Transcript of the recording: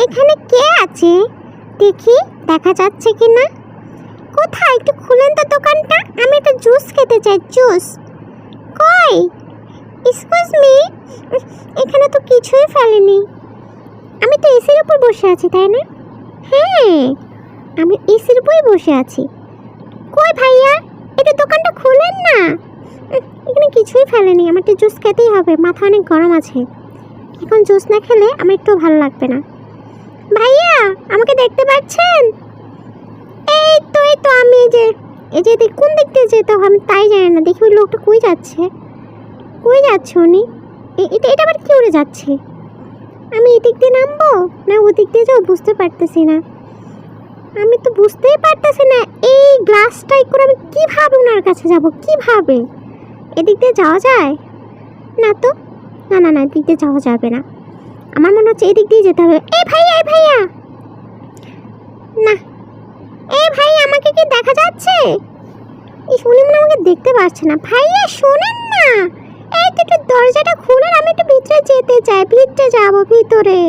এখানে কে আছে দেখি, দেখা যাচ্ছে কি না? কোথায়, একটু খুলেন তো দোকানটা, আমি একটা জুস খেতে চাই, জুস। কই, এক্সকিউজ মি, এখানে তো কিছুই ফেলেনি। আমি তো এসির উপর বসে আছি, তাই না? হ্যাঁ, আমি এসির উপরই বসে আছি। কই ভাইয়া, এটা দোকানটা খুলেন না। এখানে কিছুই ফেলেনি, আমার তো জুস খেতেই হবে, মাথা অনেক গরম আছে। এখন জুস না খেলে আমার একটু ভালো লাগবে না। ভাইয়া, আমাকে দেখতে পাচ্ছেন? এই তো আমি এই যে কোন দিক দিয়ে যেতে হবে আমি তাই জানি না। দেখি ওই লোকটা কই যাচ্ছে, উনি? এটা আবার কি উড়ে যাচ্ছে? আমি এদিক দিয়ে নামবো না ওদিক দিয়ে যাবো বুঝতে পারতেছি না। আমি তো বুঝতেই পারতেছি না এই গ্লাসটাই করে আমি কিভাবে ওনার কাছে যাব, কিভাবে? এদিক দিয়ে যাওয়া যায় না তো? না, এদিক দিয়ে যাওয়া যাবে না। আমার মনে হচ্ছে এদিক দিয়ে যেতে হবে। এই ভাইয়া, না, এই ভাই, আমাকে কি দেখা যাচ্ছে? উনি মনে আমাকে দেখতে পাচ্ছে না। ভাইয়া শোনেন না, এই তো একটু দরজাটা খুলেন, আমি একটু ভিতরে যেতে চাই, ভিতরে যাবো ভিতরে।